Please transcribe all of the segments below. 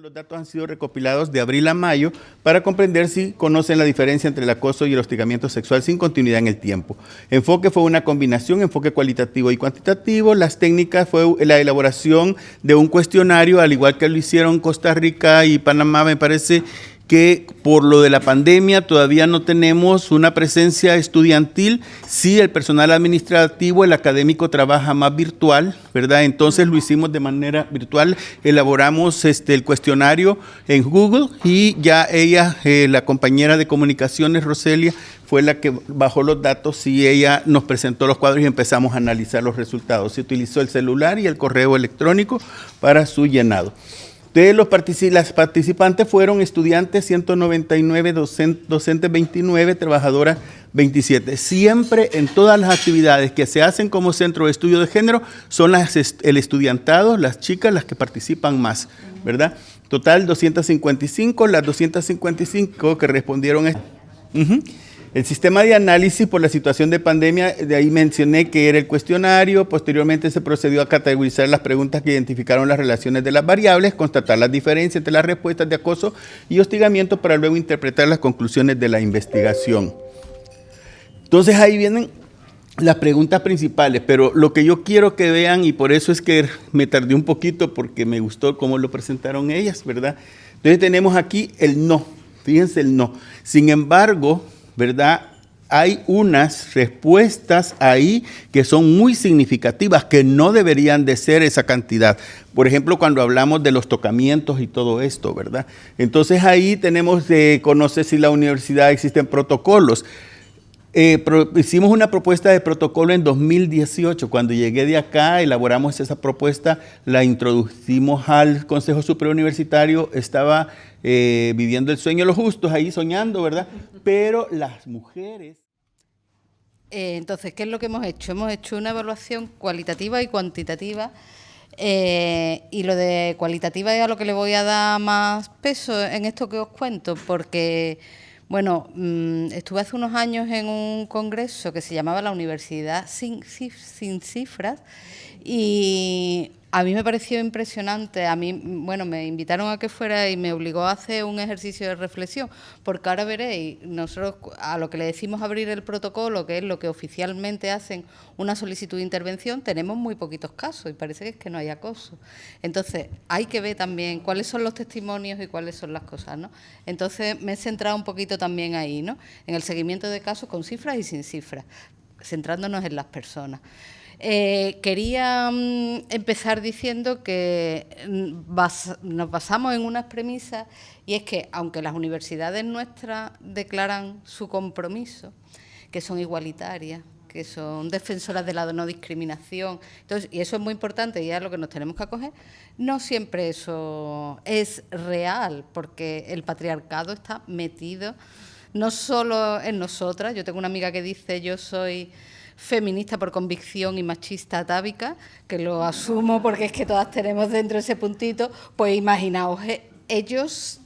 Los datos han sido recopilados de abril a mayo para comprender si conocen la diferencia entre el acoso y el hostigamiento sexual sin continuidad en el tiempo. Enfoque fue una combinación, enfoque cualitativo y cuantitativo. Las técnicas fue la elaboración de un cuestionario, al igual que lo hicieron Costa Rica y Panamá, me parece que por lo de la pandemia todavía no tenemos una presencia estudiantil. Sí, el personal administrativo, el académico trabaja más virtual, ¿verdad? Entonces lo hicimos de manera virtual, elaboramos el cuestionario en Google y ya ella, la compañera de comunicaciones, Roselia, fue la que bajó los datos y ella nos presentó los cuadros y empezamos a analizar los resultados. Se utilizó el celular y el correo electrónico para su llenado. Las participantes fueron estudiantes 199, docentes 29, trabajadoras 27. Siempre en todas las actividades que se hacen como centro de estudio de género son el estudiantado, las chicas, las que participan más, ¿verdad? Total 255, las 255 que respondieron El sistema de análisis por la situación de pandemia, de ahí mencioné que era el cuestionario. Posteriormente se procedió a categorizar las preguntas que identificaron las relaciones de las variables, constatar las diferencias entre las respuestas de acoso y hostigamiento para luego interpretar las conclusiones de la investigación. Entonces ahí vienen las preguntas principales, pero lo que yo quiero que vean, y por eso es que me tardé un poquito porque me gustó cómo lo presentaron ellas, ¿verdad? Entonces tenemos aquí el no, fíjense el no. Sin embargo, ¿verdad? Hay unas respuestas ahí que son muy significativas, que no deberían de ser esa cantidad. Por ejemplo, cuando hablamos de los tocamientos y todo esto, ¿verdad? Entonces ahí tenemos, conoce si la universidad existen protocolos. Hicimos una propuesta de protocolo en 2018. Cuando llegué de acá, elaboramos esa propuesta, la introdujimos al Consejo Superior Universitario, estaba viviendo el sueño de los justos, ahí soñando, ¿verdad? Pero las mujeres... Entonces, ¿qué es lo que hemos hecho? Hemos hecho una evaluación cualitativa y cuantitativa, y lo de cualitativa es a lo que le voy a dar más peso en esto que os cuento, porque... Bueno, estuve hace unos años en un congreso que se llamaba la Universidad sin Cifras y a mí me pareció impresionante. A mí, bueno, me invitaron a que fuera y me obligó a hacer un ejercicio de reflexión, porque ahora veréis, nosotros a lo que le decimos abrir el protocolo, que es lo que oficialmente hacen una solicitud de intervención, tenemos muy poquitos casos y parece que es que no hay acoso. Entonces, hay que ver también cuáles son los testimonios y cuáles son las cosas, ¿no? Entonces, me he centrado un poquito también ahí, ¿no? En el seguimiento de casos con cifras y sin cifras, centrándonos en las personas. Quería empezar diciendo que nos basamos en unas premisas, y es que, aunque las universidades nuestras declaran su compromiso, que son igualitarias, que son defensoras de la no discriminación, entonces, y eso es muy importante y es a lo que nos tenemos que acoger, no siempre eso es real, porque el patriarcado está metido no solo en nosotras. Yo tengo una amiga que dice: yo soy feminista por convicción y machista atávica, que lo asumo porque es que todas tenemos dentro ese puntito. Pues imaginaos, ellos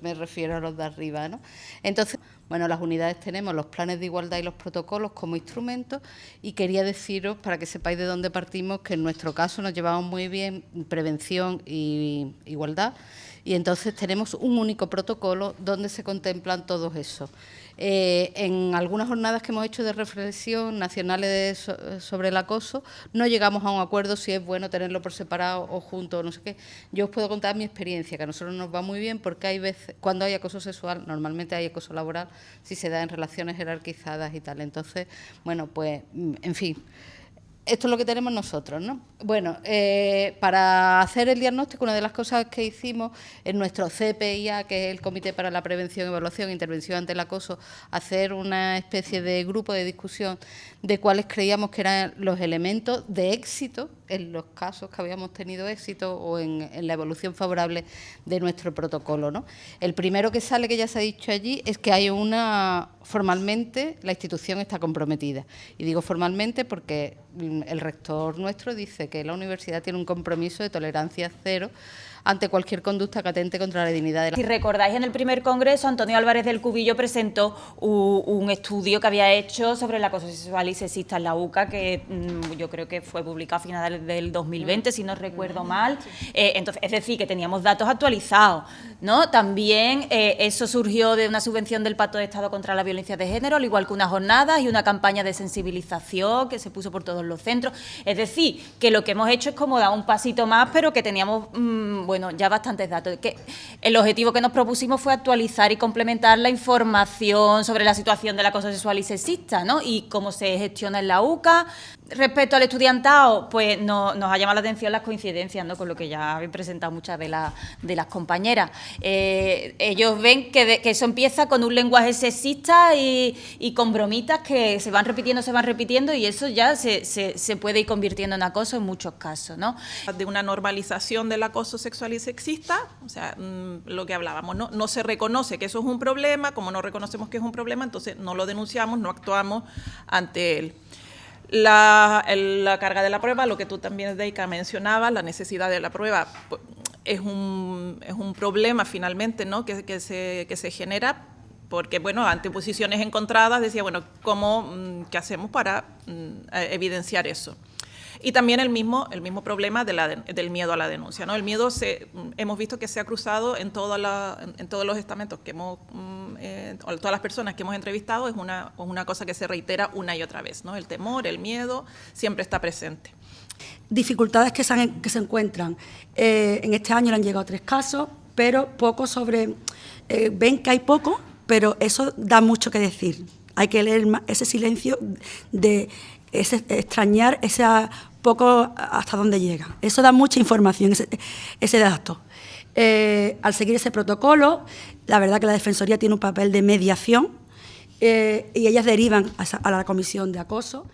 me refiero a los de arriba, ¿no? Entonces, bueno, las unidades tenemos los planes de igualdad y los protocolos como instrumentos, y quería deciros, para que sepáis de dónde partimos, que en nuestro caso nos llevamos muy bien prevención y igualdad, y entonces tenemos un único protocolo donde se contemplan todos esos. En algunas jornadas que hemos hecho de reflexión nacionales sobre el acoso, no llegamos a un acuerdo si es bueno tenerlo por separado o junto o no sé qué. Yo os puedo contar mi experiencia, que a nosotros nos va muy bien, porque hay veces, cuando hay acoso sexual, normalmente hay acoso laboral, si se da en relaciones jerarquizadas y tal. Entonces, bueno, pues, en fin, esto es lo que tenemos nosotros, ¿no? Bueno, para hacer el diagnóstico, una de las cosas que hicimos en nuestro CPIA, que es el Comité para la Prevención, Evaluación e Intervención ante el Acoso, hacer una especie de grupo de discusión de cuáles creíamos que eran los elementos de éxito en los casos que habíamos tenido éxito o en la evolución favorable de nuestro protocolo, ¿no? El primero que sale, que ya se ha dicho allí, es que hay formalmente la institución está comprometida. Y digo formalmente porque el rector nuestro dice que la universidad tiene un compromiso de tolerancia cero ante cualquier conducta que atente contra la dignidad de la... Si recordáis, en el primer congreso, Antonio Álvarez del Cubillo presentó un estudio que había hecho sobre el acoso sexual y sexista en la UCA, que yo creo que fue publicado a finales es del 2020, si no recuerdo mal. Entonces, es decir, que teníamos datos actualizados, ¿no? También eso surgió de una subvención del Pacto de Estado contra la Violencia de Género, al igual que unas jornadas y una campaña de sensibilización que se puso por todos los centros. Es decir, que lo que hemos hecho es como dar un pasito más, pero que teníamos, bueno, ya bastantes datos. Que el objetivo que nos propusimos fue actualizar y complementar la información sobre la situación del acoso sexual y sexista, ¿no? Y cómo se gestiona en la UCA. Respecto al estudiantado, pues nos ha llamado la atención las coincidencias, ¿no? Con lo que ya habéis presentado muchas de las compañeras. Ellos ven que eso empieza con un lenguaje sexista y con bromitas que se van repitiendo y eso ya se puede ir convirtiendo en acoso en muchos casos, ¿no? De una normalización del acoso sexual y sexista, o sea, lo que hablábamos, ¿no? No se reconoce que eso es un problema, como no reconocemos que es un problema, entonces no lo denunciamos, no actuamos ante él. La carga de la prueba, lo que tú también, Deika, mencionabas, la necesidad de la prueba, es un problema finalmente, ¿no? que se genera porque, bueno, ante posiciones encontradas decía, bueno, ¿qué hacemos para evidenciar eso? Y también el mismo problema del miedo a la denuncia, ¿no? El miedo hemos visto que se ha cruzado en todos los estamentos que todas las personas que hemos entrevistado, es una cosa que se reitera una y otra vez, ¿no? El temor, el miedo, siempre está presente. Dificultades que se encuentran. En este año le han llegado 3 casos, pero poco ven que hay poco, pero eso da mucho que decir. Hay que leer ese silencio de extrañar ese poco hasta dónde llega. Eso da mucha información, ese dato. Al seguir ese protocolo, la verdad que la Defensoría tiene un papel de mediación y ellas derivan a la comisión de acoso.